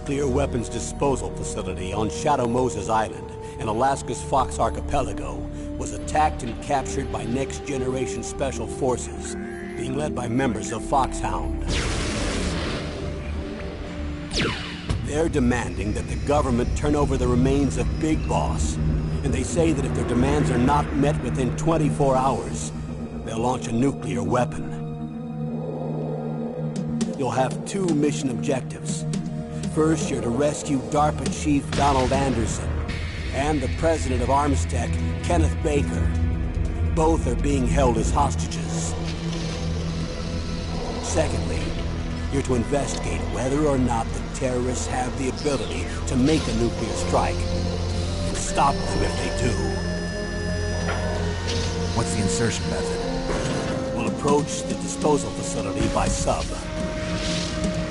nuclear weapons disposal facility on Shadow Moses Island in Alaska's Fox Archipelago was attacked and captured by next-generation special forces, being led by members of Foxhound. They're demanding that the government turn over the remains of Big Boss, and they say that if their demands are not met within 24 hours, they'll launch a nuclear weapon. You'll have two mission objectives. First, you're to rescue DARPA Chief Donald Anderson and the president of Armstech, Kenneth Baker. Both are being held as hostages. Secondly, you're to investigate whether or not the terrorists have the ability to make a nuclear strike and stop them if they do. What's the insertion method? We'll approach the disposal facility by sub.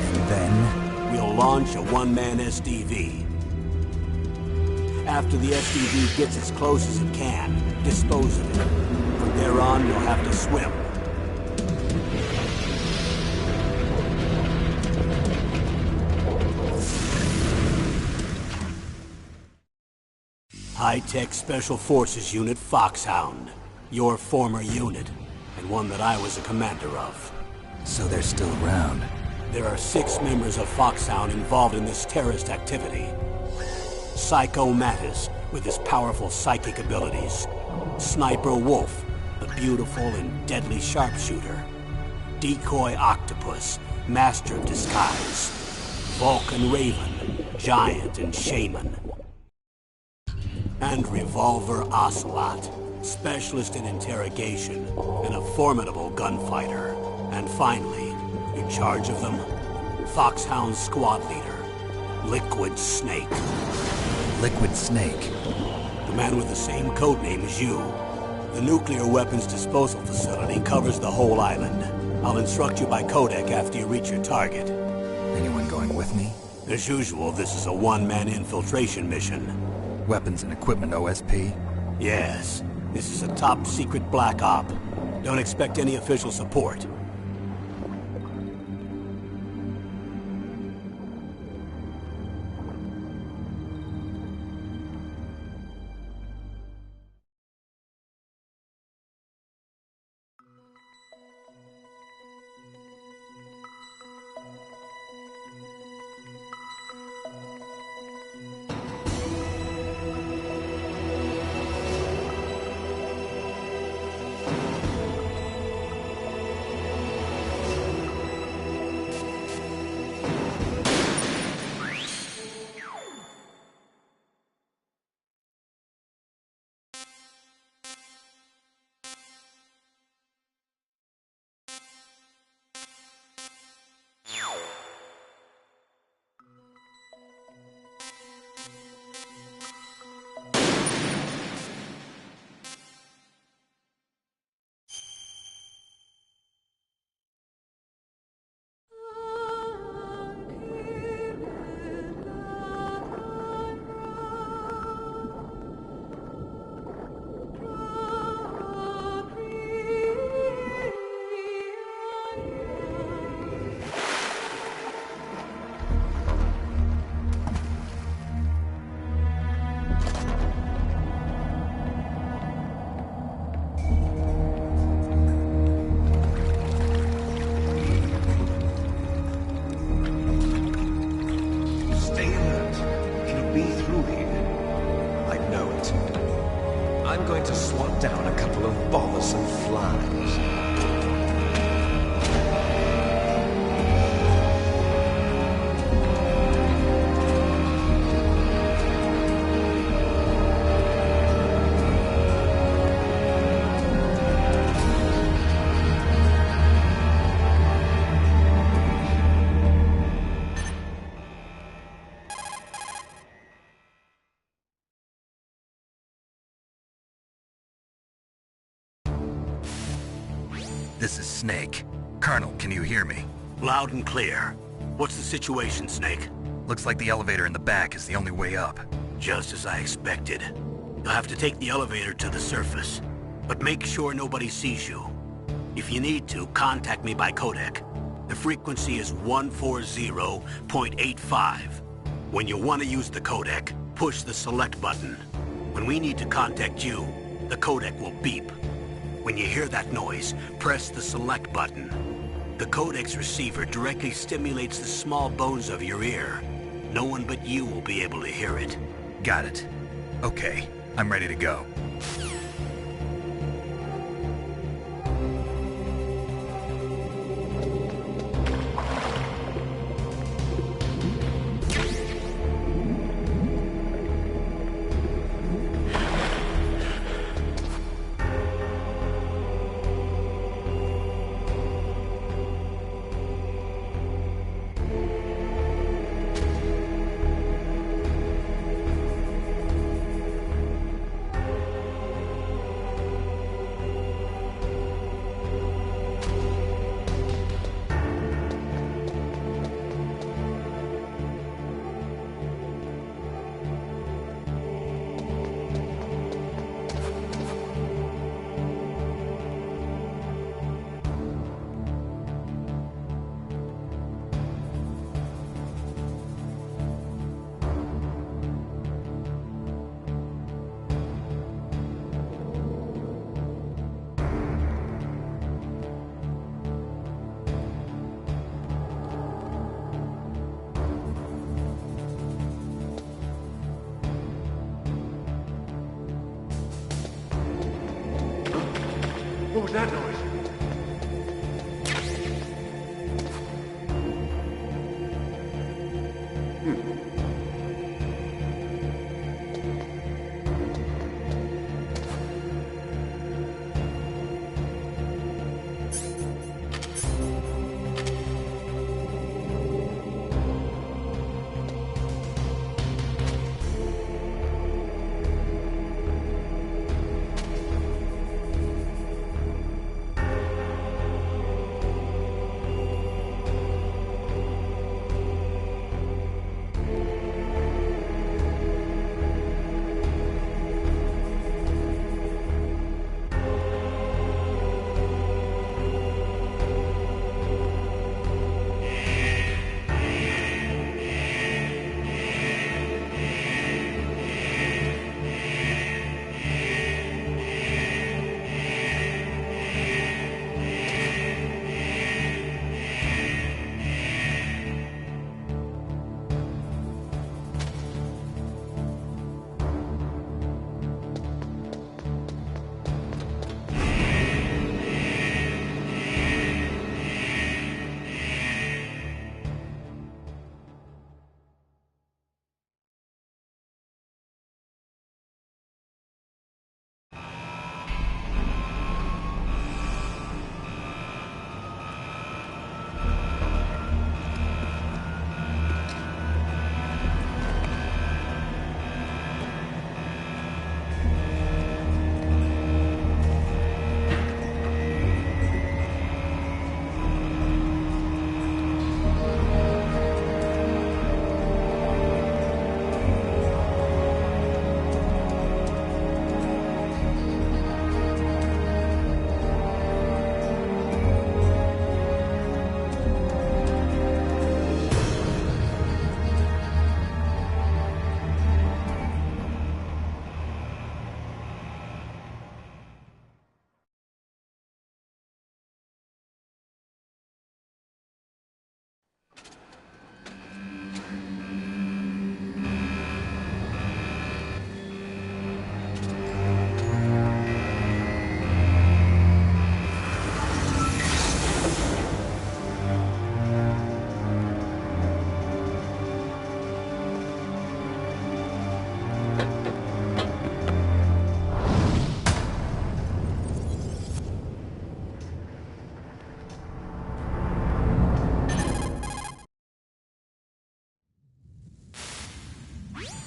And then? We'll launch a one-man SDV. After the SDV gets as close as it can, dispose of it. From there on, you'll have to swim. High-Tech Special Forces Unit Foxhound. Your former unit, and one that I was a commander of. So they're still around. There are 6 members of Foxhound involved in this terrorist activity. Psycho Mattis, with his powerful psychic abilities. Sniper Wolf, the beautiful and deadly sharpshooter. Decoy Octopus, master of disguise. Vulcan Raven, giant and shaman. And Revolver Ocelot, specialist in interrogation and a formidable gunfighter. And finally, in charge of them, Foxhound squad leader, Liquid Snake. Liquid Snake? The man with the same codename as you. The nuclear weapons disposal facility covers the whole island. I'll instruct you by codec after you reach your target. Anyone going with me? As usual, this is a one-man infiltration mission. Weapons and equipment OSP? Yes. This is a top-secret black op. Don't expect any official support. This is Snake. Colonel, can you hear me? Loud and clear. What's the situation, Snake? Looks like the elevator in the back is the only way up. Just as I expected. You'll have to take the elevator to the surface. But make sure nobody sees you. If you need to, contact me by codec. The frequency is 140.85. When you want to use the codec, push the select button. When we need to contact you, the codec will beep. When you hear that noise, press the select button. The codec's receiver directly stimulates the small bones of your ear. No one but you will be able to hear it. Got it. Okay, I'm ready to go. What was that noise?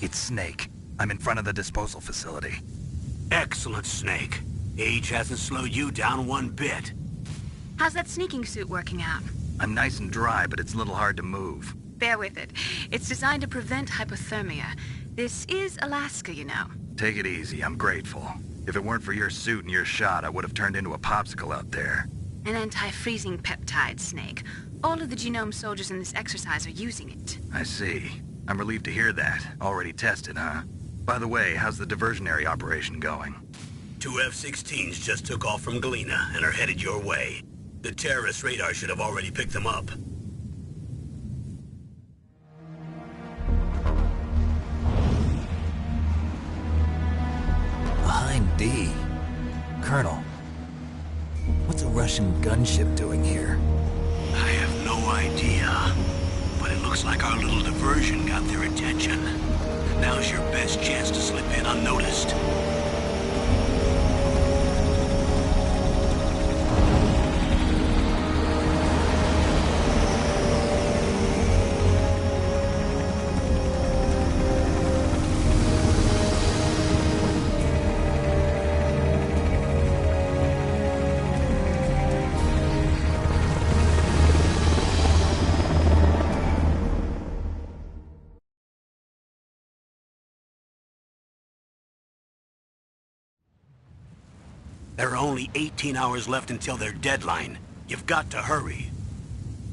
It's Snake. I'm in front of the disposal facility. Excellent, Snake. Age hasn't slowed you down one bit. How's that sneaking suit working out? I'm nice and dry, but it's a little hard to move. Bear with it. It's designed to prevent hypothermia. This is Alaska, you know. Take it easy, I'm grateful. If it weren't for your suit and your shot, I would have turned into a popsicle out there. An anti-freezing peptide, Snake. All of the genome soldiers in this exercise are using it. I see. I'm relieved to hear that. Already tested, huh? By the way, how's the diversionary operation going? 2 F-16s just took off from Galena and are headed your way. The terrorist radar should have already picked them up. Behind D. Colonel, what's a Russian gunship doing here? I have no idea, but it looks like our little diversion got their attention. Now's your best chance to slip in unnoticed. There are only 18 hours left until their deadline. You've got to hurry.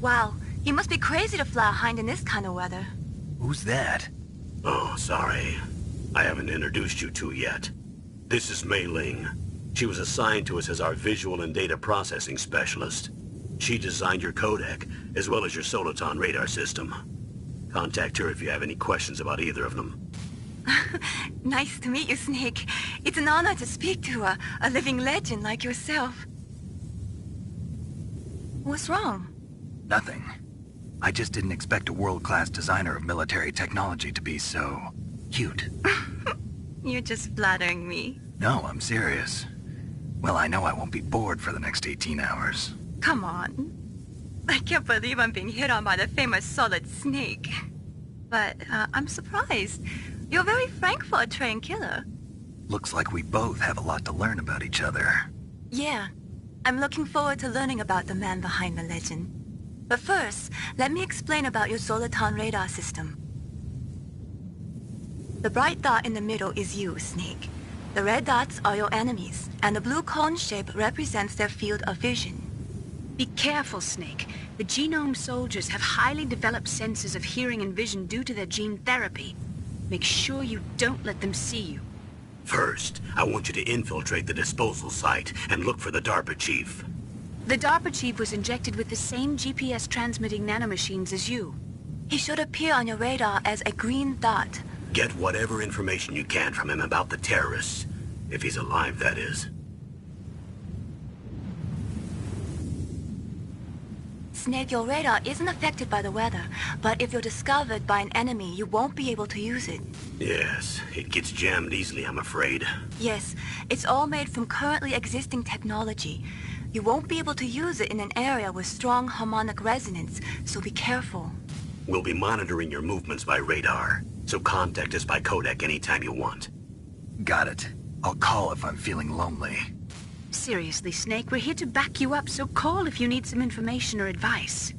Wow, you must be crazy to fly a hind in this kind of weather. Who's that? Oh, sorry. I haven't introduced you to yet. This is Mei Ling. She was assigned to us as our visual and data processing specialist. She designed your codec, as well as your Soliton radar system. Contact her if you have any questions about either of them. Nice to meet you, Snake. It's an honor to speak to a living legend like yourself. What's wrong? Nothing. I just didn't expect a world-class designer of military technology to be so cute. You're just flattering me. No, I'm serious. Well, I know I won't be bored for the next 18 hours. Come on. I can't believe I'm being hit on by the famous Solid Snake. But I'm surprised. You're very frank for a trained killer. Looks like we both have a lot to learn about each other. Yeah. I'm looking forward to learning about the man behind the legend. But first, let me explain about your Soliton radar system. The bright dot in the middle is you, Snake. The red dots are your enemies, and the blue cone shape represents their field of vision. Be careful, Snake. The genome soldiers have highly developed senses of hearing and vision due to their gene therapy. Make sure you don't let them see you. First, I want you to infiltrate the disposal site and look for the DARPA chief. The DARPA chief was injected with the same GPS transmitting nanomachines as you. He should appear on your radar as a green dot. Get whatever information you can from him about the terrorists. If he's alive, that is. Snake, your radar isn't affected by the weather, but if you're discovered by an enemy, you won't be able to use it. Yes, it gets jammed easily, I'm afraid. Yes, it's all made from currently existing technology. You won't be able to use it in an area with strong harmonic resonance, so be careful. We'll be monitoring your movements by radar, so contact us by codec anytime you want. Got it. I'll call if I'm feeling lonely. Seriously, Snake, we're here to back you up, so call if you need some information or advice.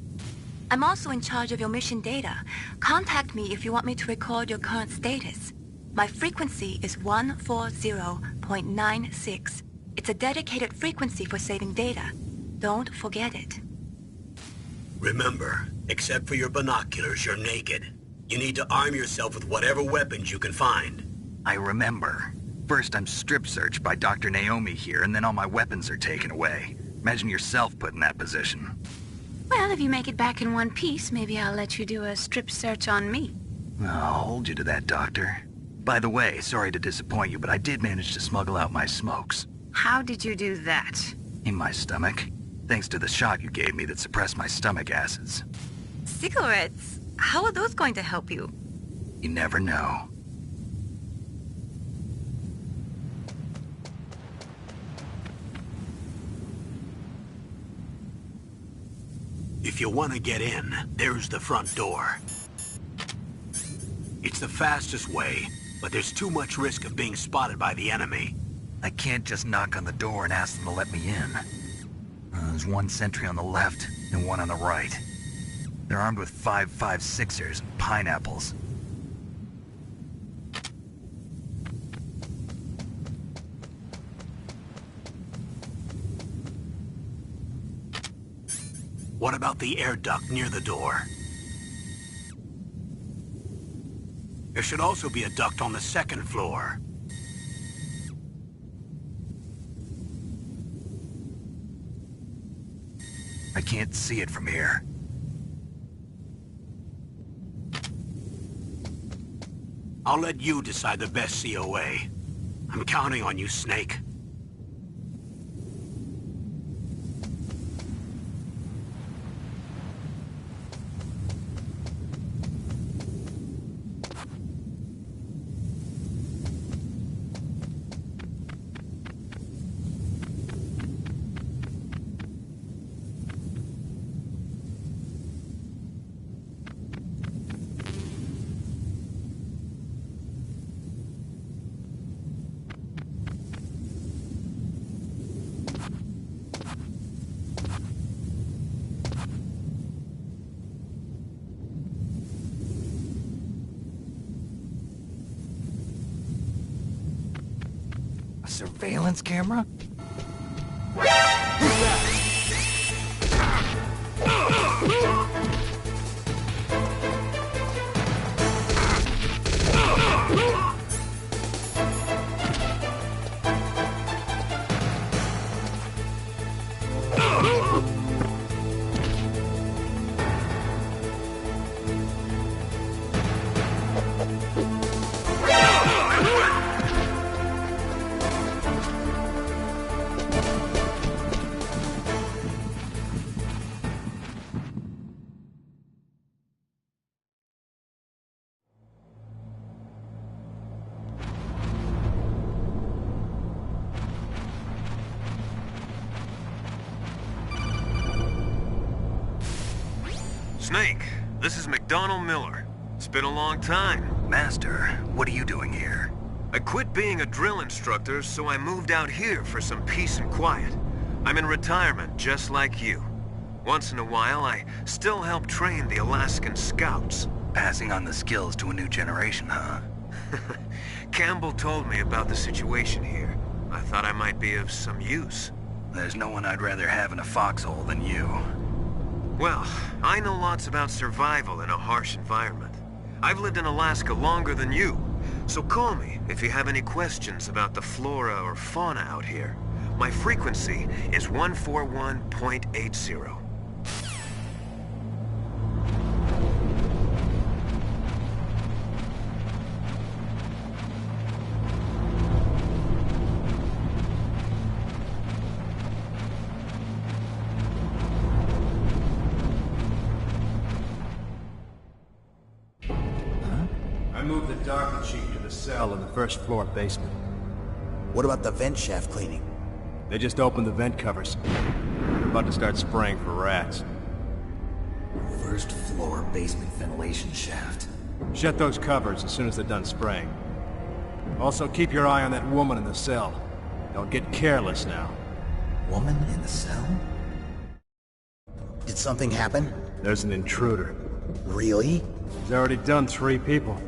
I'm also in charge of your mission data. Contact me if you want me to record your current status. My frequency is 140.96. It's a dedicated frequency for saving data. Don't forget it. Remember, except for your binoculars, you're naked. You need to arm yourself with whatever weapons you can find. I remember. First, I'm strip searched by Dr. Naomi here, and then all my weapons are taken away. Imagine yourself put in that position. Well, if you make it back in one piece, maybe I'll let you do a strip search on me. I'll hold you to that, Doctor. By the way, sorry to disappoint you, but I did manage to smuggle out my smokes. How did you do that? In my stomach. Thanks to the shot you gave me that suppressed my stomach acids. Cigarettes? How are those going to help you? You never know. If you want to get in, there's the front door. It's the fastest way, but there's too much risk of being spotted by the enemy. I can't just knock on the door and ask them to let me in. There's one sentry on the left and one on the right. They're armed with 5.56ers and pineapples. What about the air duct near the door? There should also be a duct on the second floor. I can't see it from here. I'll let you decide the best COA. I'm counting on you, Snake. Surveillance camera? Snake, this is McDonald Miller. It's been a long time. Master, what are you doing here? I quit being a drill instructor, so I moved out here for some peace and quiet. I'm in retirement, just like you. Once in a while, I still help train the Alaskan Scouts. Passing on the skills to a new generation, huh? Campbell told me about the situation here. I thought I might be of some use. There's no one I'd rather have in a foxhole than you. Well, I know lots about survival in a harsh environment. I've lived in Alaska longer than you, so call me if you have any questions about the flora or fauna out here. My frequency is 141.80. I moved the doctor chief to the cell in the first floor basement. What about the vent shaft cleaning? They just opened the vent covers. They're about to start spraying for rats. First floor basement ventilation shaft. Shut those covers as soon as they're done spraying. Also, keep your eye on that woman in the cell. Don't get careless now. Woman in the cell? Did something happen? There's an intruder. Really? He's already done 3 people.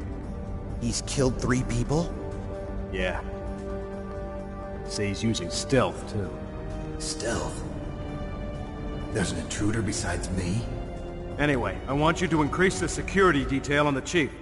He's killed 3 people? Yeah. Say he's using stealth, too. Stealth? There's an intruder besides me? Anyway, I want you to increase the security detail on the chief.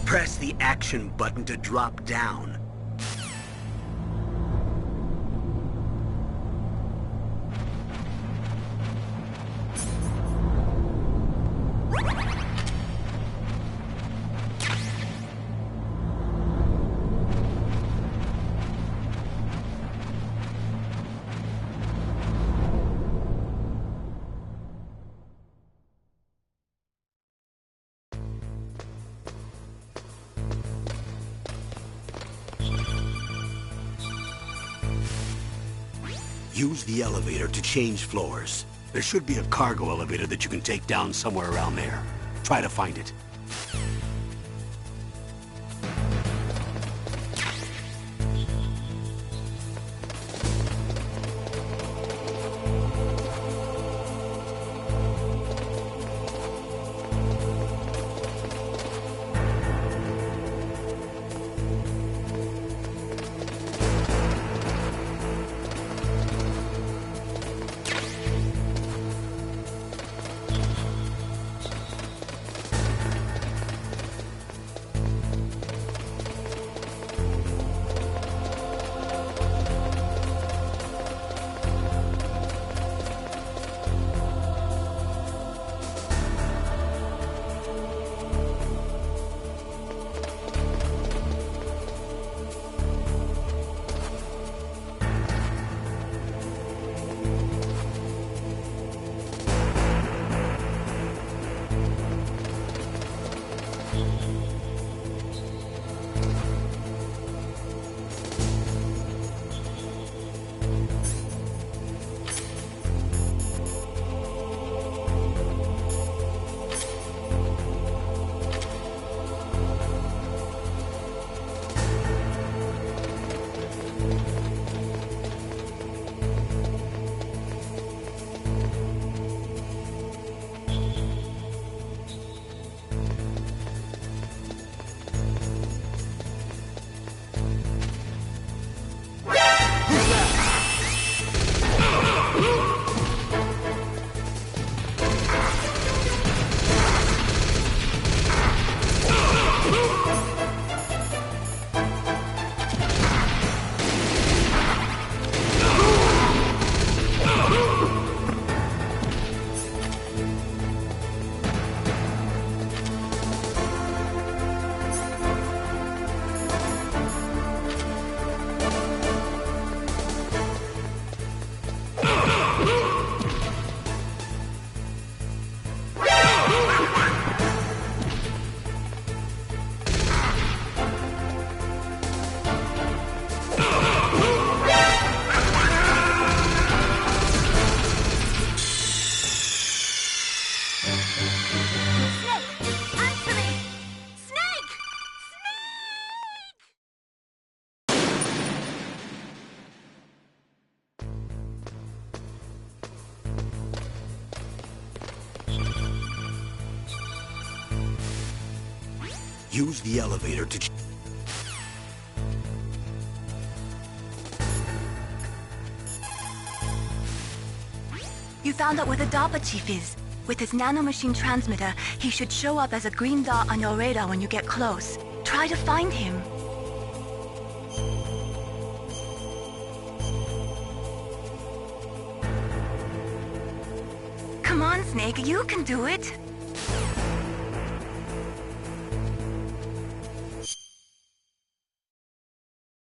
Press the action button to drop down. Use the elevator to change floors. There should be a cargo elevator that you can take down somewhere around there. Try to find it. Use the elevator to... You found out where the DARPA chief is. With his nanomachine transmitter, he should show up as a green dot on your radar when you get close. Try to find him. Come on, Snake, you can do it.